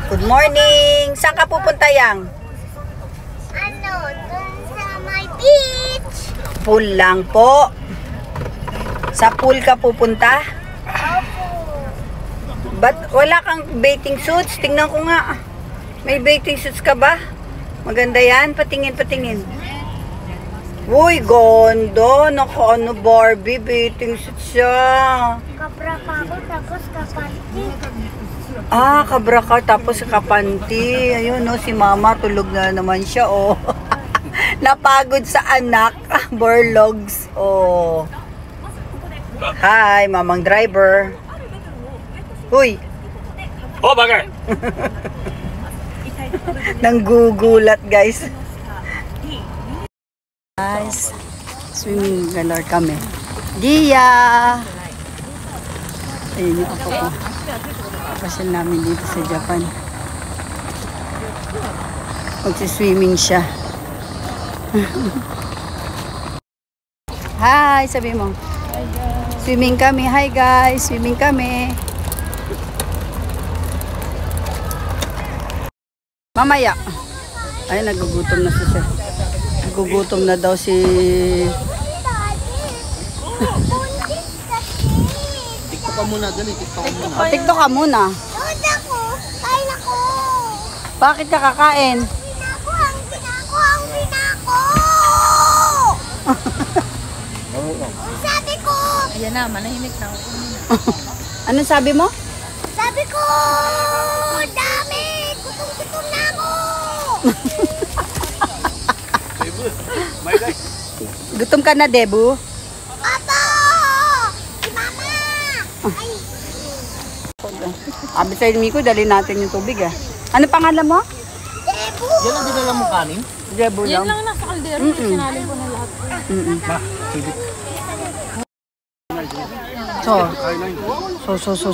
Good morning! Saan ka pupunta, Yang? Ano, dun sa my beach. Pool lang po. Sa pool ka pupunta? Opo. Ba't wala kang bathing suits? Tingnan ko nga. May bathing suits ka ba? Maganda yan. Patingin, patingin. Uy, gondo. Naku, ano, Barbie. Bathing suits siya. Kabra pa ako, tapos kapanti. Ah, kabra ka tapos kapanti. Ayun, no, si mama tulog na naman siya, oh. Napagod sa anak. Borlogs, oh. Hi, mamang driver. Uy. Oh, bagay. Nanggugulat, guys. Guys, swimming galore kami. Dia! Ayun yung ako ko. Pasyal namin dito sa Japan. Magsiswimming siya. Hi, sabi mo. Hi guys. Swimming kami. Hi guys, swimming kami. Mamaya. Ay, nagugutom na siya. Nagugutom na daw si... TikTok ka muna, dali. TikTok ka muna. TikTok ka muna. Doon ako, kain ako. Bakit ka kakain? Pinako, ang pinako. Ang sabi ko. Ayan na, manahimik na ako. Anong sabi mo? Sabi ko, dami. Gutom na ako. Gutom ka na, Debu? Papa! Si Mama! Ay, Sabi sa Miko, dali natin yung tubig ah. Ano pangalan mo? Debu! Yan ang dinala mo kanin? Debu Yan lang. lang nasa kaldero, sinalin ko na lahat. Ma, sige.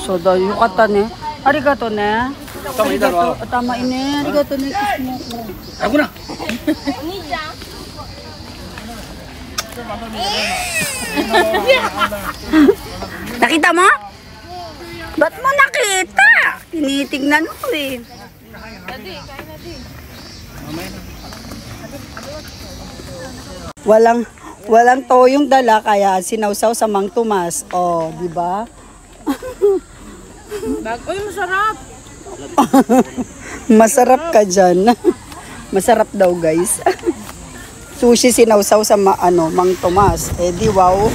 So, daw yung kata ne. Arigato ne. Arigato, tama ine. Arigato ne. Kiss mo ko. Ako na. Nakita mo? Ba't mo nakita? Tinitignan ko eh. Walang toyong dala kaya sinawsaw sa Mang Tomas. Oh, di ba? Uy, masarap! Masarap ka dyan. Masarap daw, guys. Sushi sinawsaw sa Mang Tomas. Eh di wow.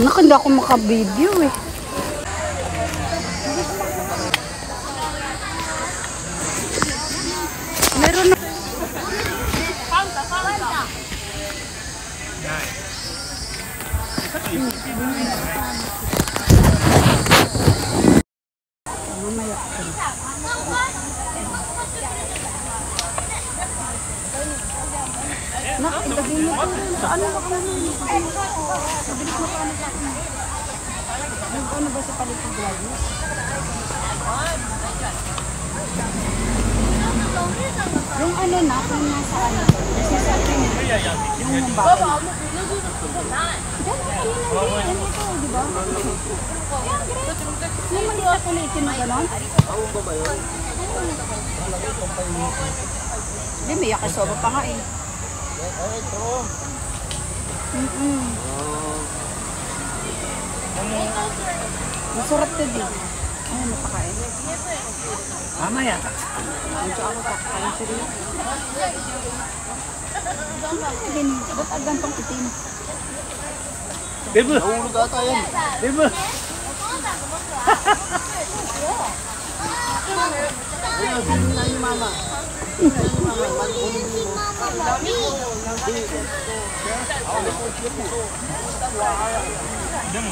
Naku, hindi ako makabideo eh. Meron na. Mamaya. Nak, ilagay mo ko rin. Sa ano ba ka naman? Mabilis mo paano sa akin. Ano ba sa palit ng vlog mo? Yung ano na, kung nasa ano, nasa sa akin. Yung bata. Diyan na kanina din. Yan ito, di ba? Yung maliit na kulitin mo gano'n? Hindi, may yakisoba pa nga eh. Masarap to din. Ano napakain? Mamaya. Medyo ako kakain sila. Ba't agang pang itim? Bebe. Nahulog ata yan. Bebe.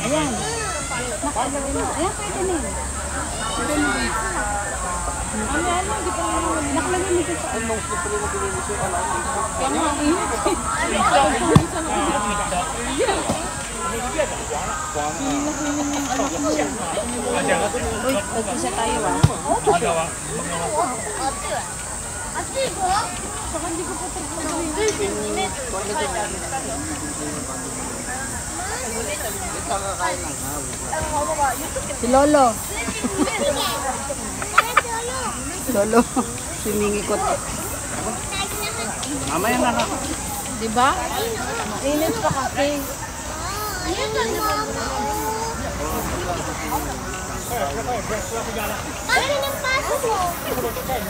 Ayan. Nakalagay mo. Ayan, pwede na yun. Pwede na yun. Ano, di pa naman. Nakalagay mo sa ano. Kaya nga, Uy, mag-isa tayo ah. Si Lolo. Lolo. Sumingikot. Mamaya na na. Diba? Mainit pa kasi. Bakit ang paso mo?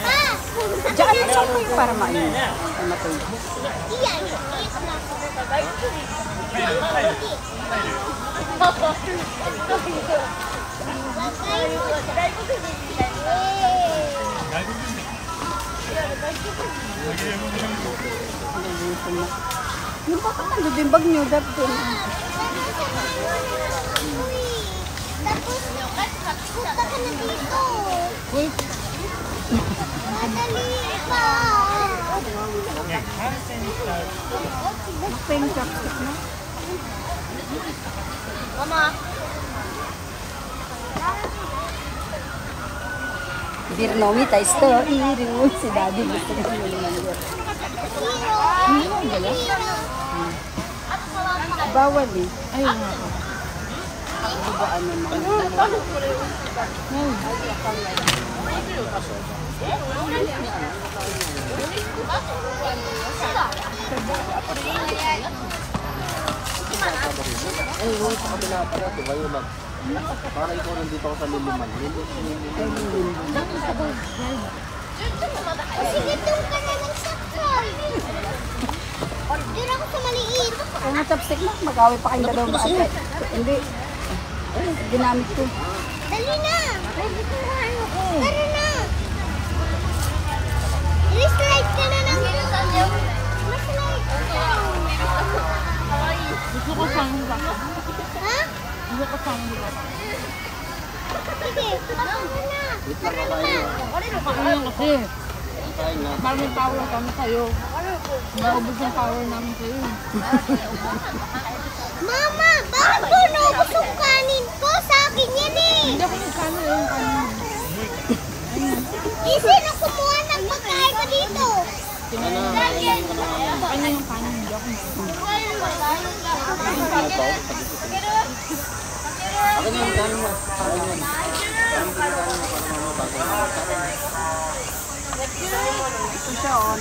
Ah! Diyan lang sa kayo para mainit. Ay matulog. Iyan. Yung bakit nandun yung bag nyo? Dapat yun. Tapos, punta ka na dito. Madali pa. Pen chopstick na. Mama. Birnomi tayo ito. Iring si daddy. Gusto ko yung naman. Bawal eh. Ay, nga. Bubaan naman. Para ikaw nandito ako sa liliman. Sige, doon ka na ng sakay. Doon ako sa maliit. Kung nga chopstick na, mag-away pa kayong dalawa ba ate? Hindi. Ginamit ko. Dali na. Tara na. I-slide ka na ng... Ma-slide ka. Gusto ko sang ba? Ha? Gusto ko sang ba? Sige, takbo na. Tara na. Ayun kasi. Parang may power kami sa'yo. Naubos yung power namin sa'yo. Mama, bakit ko naubos yung kanin ko? Sa akin yan eh. Hindi ako nagkano yung kanin. Sino kumuha ng pagkain ko dito? Kanya yung kanin, hindi ako Akin yung kanin mo. Akin yun. Ito siya oh.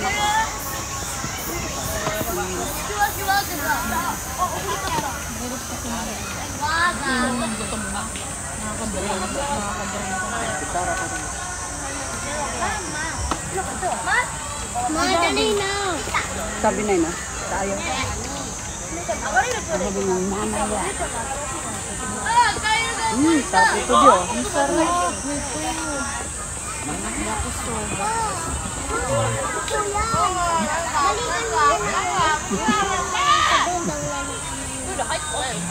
Madali na. Sabi na yun ah. Tayo. Sabi ng mamaya. Sabi ito diyo. Ang sarap.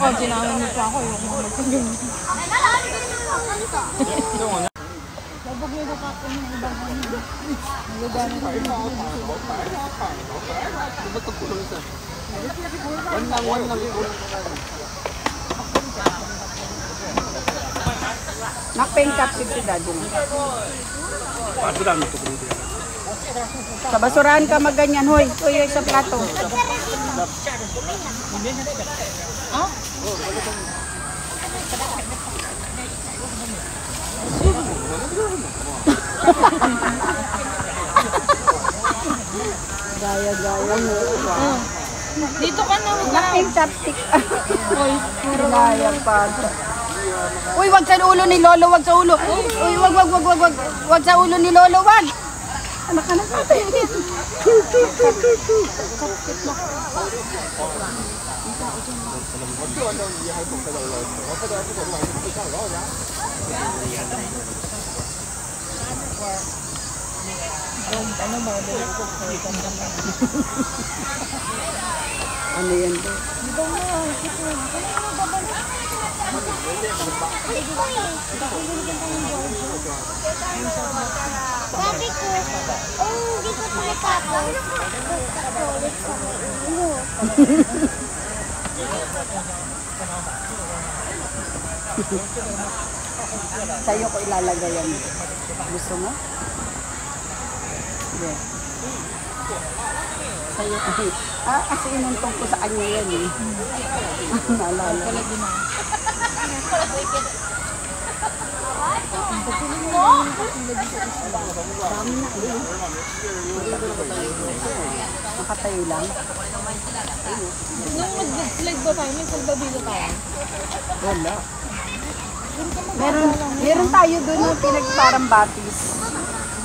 Oh, ginawin mo pa ako yung mga magpagin. Labog nyo pa ako ng ibang ano. Nagagamit ko yung Di ba ito kulong isa? One lang. Nakpain chopstick si daddy. Paano dami ito kulong? Sa basurahan ka magganyan. Hoy, hoy, sa plato. Gaya-gaya mo. Dito ka na. Nakpain chopstick. Hoy, Gaya pa. Uy, wag sa ulo ni Lolo, wag sa ulo. Uy, wag. Wag sa ulo ni Lolo, wag. Anak ka na natin. Ano yan ba? Sabi ko, hindi ko tumatapos. Ulit sa ulo. Sa'yo ko ilalagay yan. Gusto mo? Sige. Sa'yo ko. Kasi inuntong ko sa kanya yan eh. Naalala. Dami na eh. Nakatayo lang. Nung mag-slide ba tayo? May salbabilo tayo. Wala. Meron tayo doon na pinagparang batis.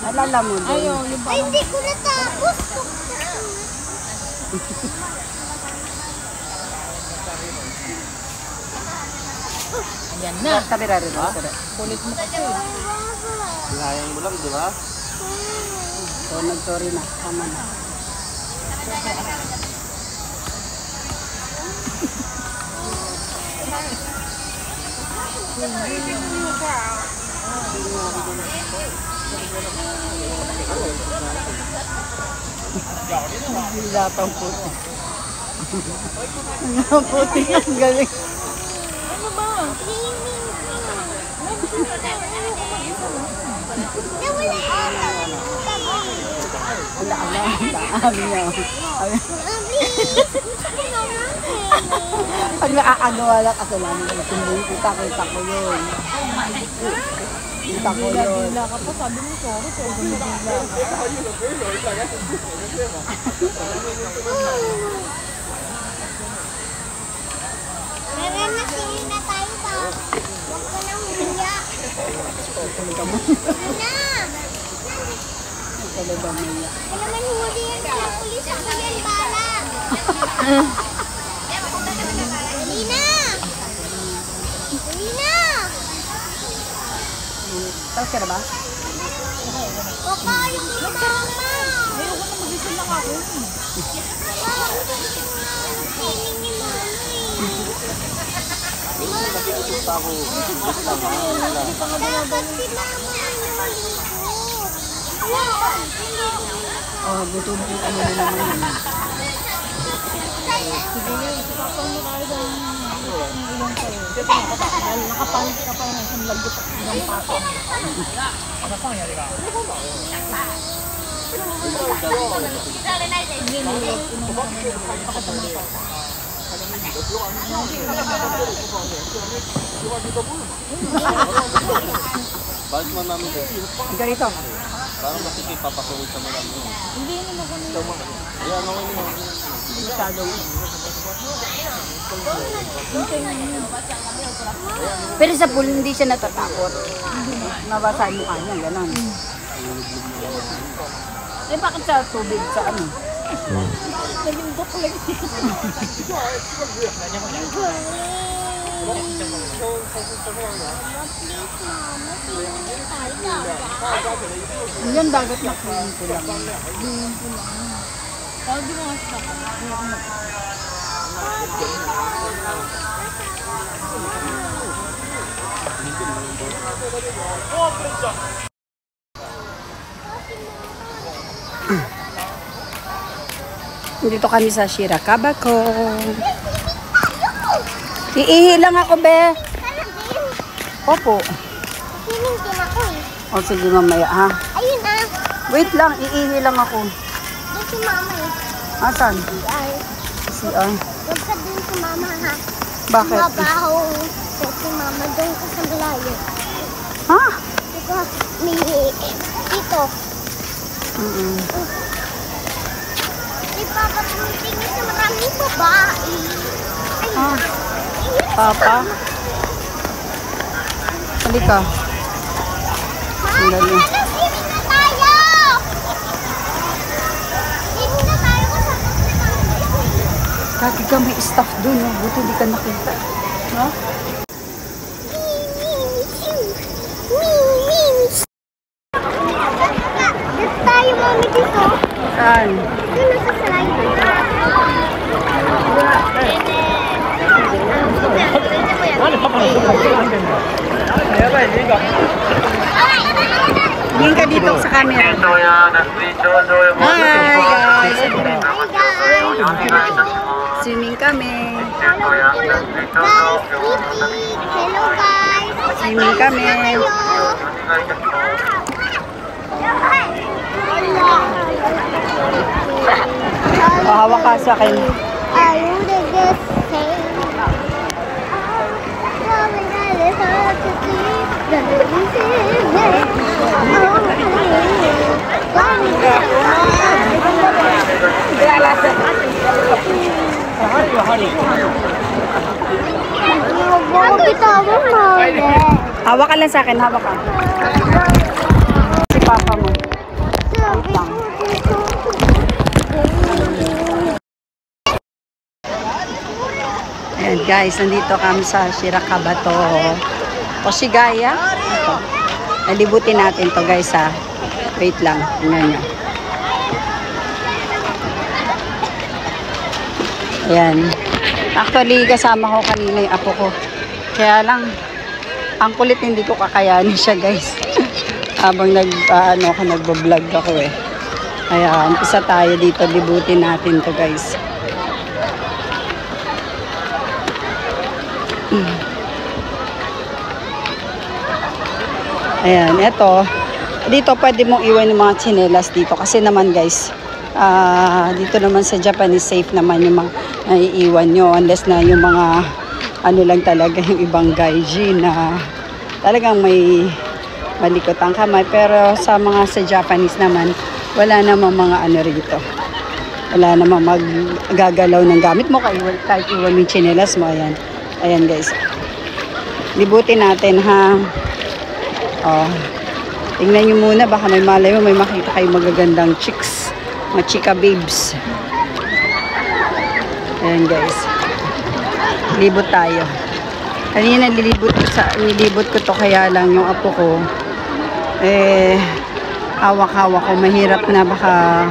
Alala mo doon? Ayaw, yung Ay, hindi ko natapos. Ayan na. Kamera rin. Kulit mo kasi. Hinayang mo lang, di ba? So, nag-sorry na. Tama na. Wala pang puti. Ang puti ang galing. Ano ba? Amin niya. Pag nakakagawa lang kasi namin, kita ko yun. Kita ko yun. Bila ka pa, sabi mo sorry, pero gumibila ka. Meron na sili na tayo ba? Huwag ka nang humiya. Na! Talaga niya. Kaya naman huli yan sa pulis ako yan, bala. Dali na! Dali na! Tapos ka na ba? Huwag ka yung mama. Ayoko na mag-isip lang ako. Feeling ni mama Dapat si mama ligo. Oh, gutom po ano na naman yun. Sige, ipapang mo tayo dahil ng ilang kayo. Dahil nakapalit ka pa ng isang lagot ng papa. Hindi, nilog. Pakatama pa. Bakit mo namin dito? Ganito. Parang nakikipapasulit sa mga mo. Hindi, hindi mo ganun. Ayan, okay mo. Masyadong. Hintay Pero sa pool, hindi siya natatakot. Nabasa yung mukha niya, gano'n. Eh, bakit sa tubig sa ano? nalimbok lang. Yan dagat na swimming pool lang. Sabi mo nga sa Dito kami sa Shirakabako. Iihi lang ako, be. Opo. Feeling din ako eh. O sige, mamaya, ha? Ayun na. Wait lang, iihi lang ako. Doon si mama eh. Asan? Ay, Si huwag ka doon si mama ha. Bakit? Mabaho si mama doon ka sa malayo. Ha? Diba, may dito. Di papa tumitingin sa maraming babae. Ay, Ah, ayun, Papa? Halika. Ang galing. ano, swimming na tayo! Swimming na tayo kasama. Kagi ka may staff dun, no? Buti di ka nakita. No? Dito tayo, mami, dito. Saan? Doon na sa slide. Tingin ka dito sa camera. Hi, guys! Swimming kami. Guys, hello guys. Swimming kami. Hawak ka sa akin. I would just say, Hawak ka lang sa akin, hawak ka. Si papa mo. Wait lang. Ayan guys, nandito kami sa Shirakabato. Oshigaya. Ito. Nalibutin natin to guys ha. Wait lang. Tingnan nyo. Ayan. Actually, kasama ko kanina yung apo ko. Kaya lang, ang kulit hindi ko kakayanin siya guys. Habang nagbablog ako eh. Kaya umpisa tayo dito. Libutin natin to guys. Ayan, eto. Dito pwede mong iwan yung mga tsinelas dito. Kasi naman guys, dito naman sa Japanese safe naman yung mga naiiwan nyo. Unless na yung mga ano lang talaga yung ibang gaiji na talagang may malikot ang kamay. Pero sa mga sa Japanese naman, wala namang mga ano rito. Wala namang maggagalaw ng gamit mo kahit iwan yung tsinelas mo. Ayan. Ayan guys. Libutin natin ha. Oh. Tingnan nyo muna. Baka may malay mo. May makita kayo magagandang chicks. Mga chika babes. Ayan guys. Libot tayo. Kanina nilibot ko to. Kaya lang yung apo ko. Hawak-hawak ko. Mahirap na baka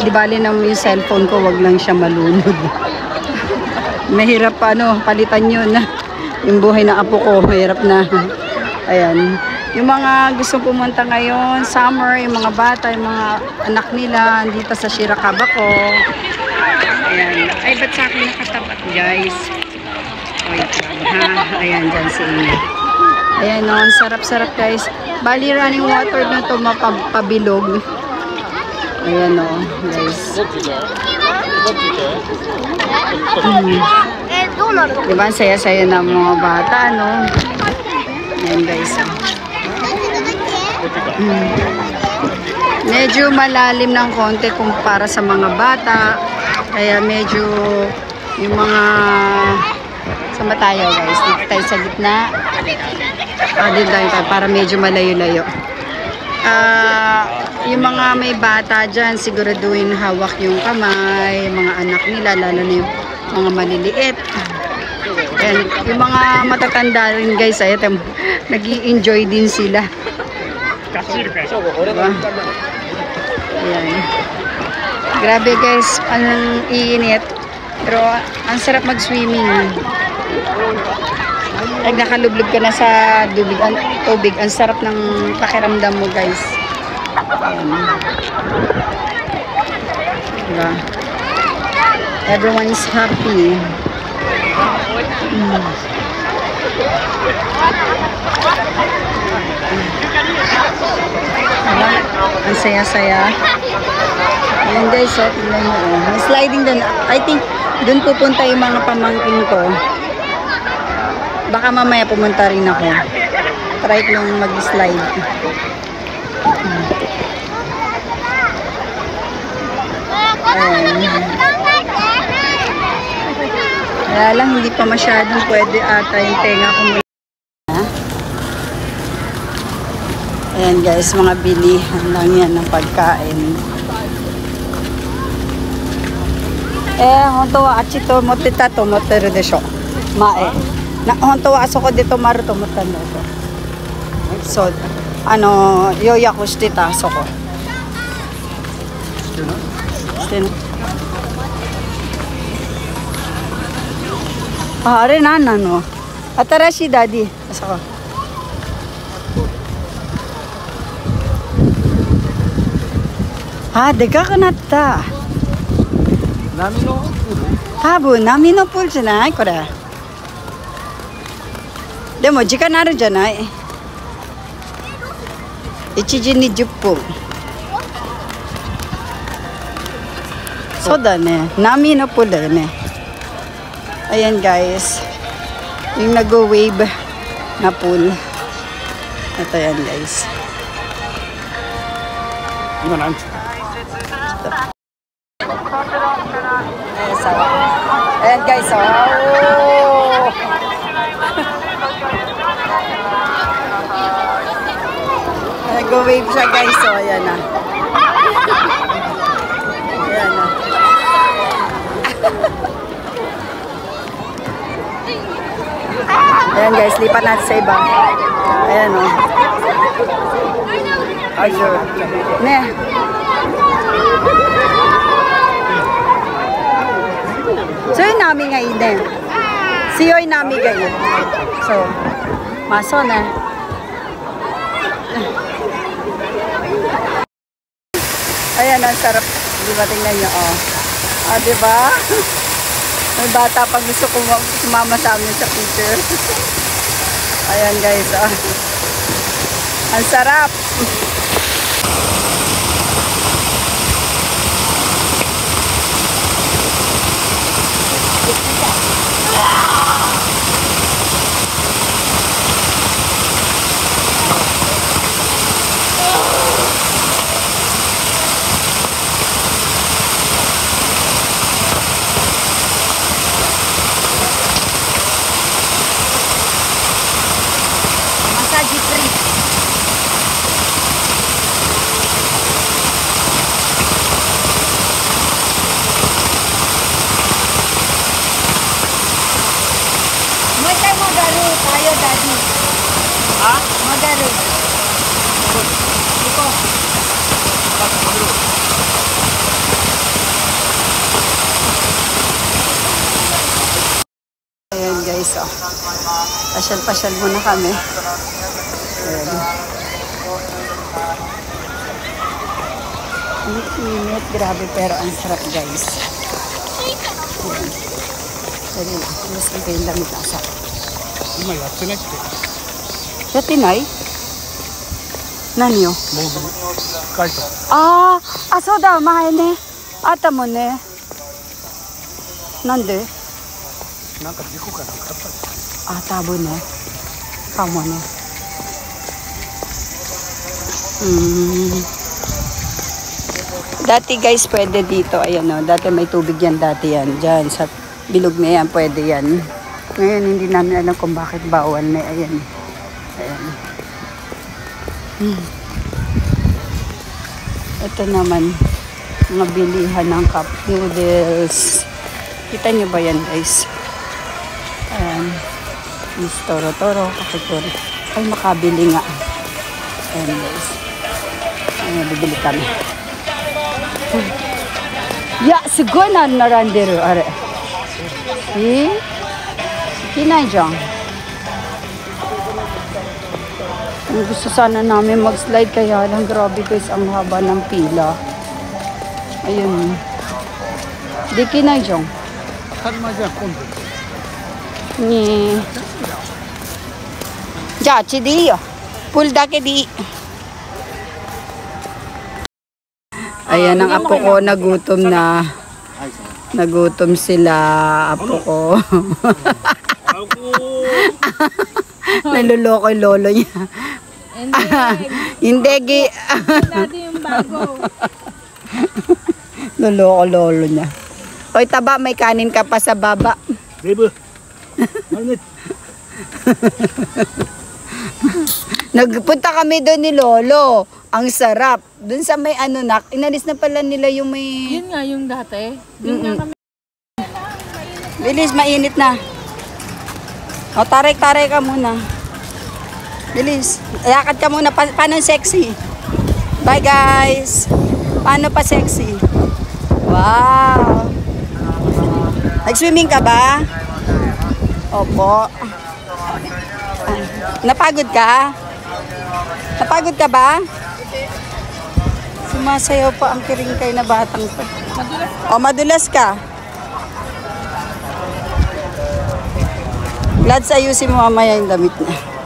di bali na yung cellphone ko. Wag lang siya malunod. Mahirap palitan yun. Yung buhay na apo ko, mahirap na. Ayan. Yung mga gustong pumunta ngayon, summer, yung mga bata, yung mga anak nila, dito sa Shirakabato. Ayan. Ay, ba't sa akin nakatapat, guys? Wait lang, ha? Ayan, dyan si Ina. Ayan, no, ang sarap-sarap, guys. Bali, running water na ito, mapabilog. Ayan, no, guys. Diba, ang saya-saya ng mga bata, no? Ayan, guys. Medyo malalim ng konti kumpara sa mga bata. Kaya medyo yung mga sama tayo, guys. Dito tayo sa gitna. Dito tayo para medyo malayo-layo. Yung mga may bata dyan, siguraduhin hawak yung kamay, mga anak nila, lalo na yung mga maliliit. And yung mga matatanda rin guys, ayun, nag-i-enjoy din sila. Diba? Ayan. Grabe guys, ang iinit. Pero ang sarap mag-swimming. Pag nakalublog ka na sa tubig, ang sarap ng pakiramdam mo guys. Ayan. Diba? Everyone is happy. Ang saya-saya. Ayan guys, tingnan nyo. May sliding doon. I think doon pupunta yung mga pamangkin ko. Baka mamaya pumunta rin ako. Try ko yung mag-slide. Kaya lang hindi pa masyadong pwede ata yung tenga ko. Ayan guys, mga bilihan lang yan ng pagkain. Honto wa achi to motte ta to motte de sho. Mae. Honto wa asoko dito maru to motte no. So, yoyaku shite ta asoko. Shite no. Are nan nano? Atarashi daddy. Asoko. Deka ka natta. 波のプール多分波のプールじゃないこれ。でも時間あるんじゃない ?1 時に10分。そうだね。波のプールだよね。Ayan guys. Yung nag-wave na pool. Ito yan guys. 今何時 Ayan guys. Oh. Nag-wave siya guys. So ayan na. Ayan na. Ayan guys, lipat natin sa iba. Ayan o. Ayun. Ne. So yung nami ngayon eh. Siyo yung nami ngayon. So, maso na. Ayan, ang sarap. Di ba tingnan nyo, oh. Ah, di ba? May bata pag gusto ko sumama sa amin sa picture. Ayan guys, oh. Ang sarap. Massage free. May tayo magaro tayo, Daddy. Ha? Magaro. Ito. Ayan guys, oh. Pasyal-pasyal muna kami. Ayan. Ang init, grabe, pero ang sarap guys. Ayan. Dali na, mas ko yung damit nasa. 今やってないって。やってない何よもう書いた。あー、あ、そうだ、前ね。あったもんね。なんでなんか事故かなんかあったんです。あ、多分ね。かもね。Dati guys, pwede dito. Ayan o, dati may tubig yan dati yan. Diyan, sa bilog na yan, pwede yan. Ngayon, hindi namin alam kung bakit bawal na. Ayan. Ayan. Ito naman, mga bilihan ng cup noodles. Kita nyo ba yan guys? Ayan. Miss Toro-Toro, kakituro. Ay, makabili nga. Ayan guys. Ayan, bibili kami. Ya, sugoi na naranderu, are. Eh? Kinay dyan. Gusto sana namin mag-slide, kaya lang grabe guys, ang haba ng pila. Ayun. Di kinay dyan. 当たり前じゃん今度。Ni. Ja, ci di yo. Pool dake di. Ayan ang apo ko, nagutom na. Nagutom sila, apo ko. Naluloko yung lolo niya. Hindi, gi. Dati yung bago. Luloko lolo niya. Hoy, taba, may kanin ka pa sa baba. デブ。あれね。 Nagpunta kami doon ni Lolo. Ang sarap. Doon sa may ano na, inalis na pala nila yung may... Yun nga yung dati. Doon nga kami. Bilis, mainit na. O, taray-taray ka muna. Bilis. Lakad ka muna. Paano sexy? Bye, guys. Paano pa sexy? Wow. Nag-swimming ka ba? Opo. Ay, napagod ka? Napagod ka ba? Sumasayaw pa ang kiringkay na batang pa. O, madulas ka. Lads, ayusin mo mamaya yung damit na.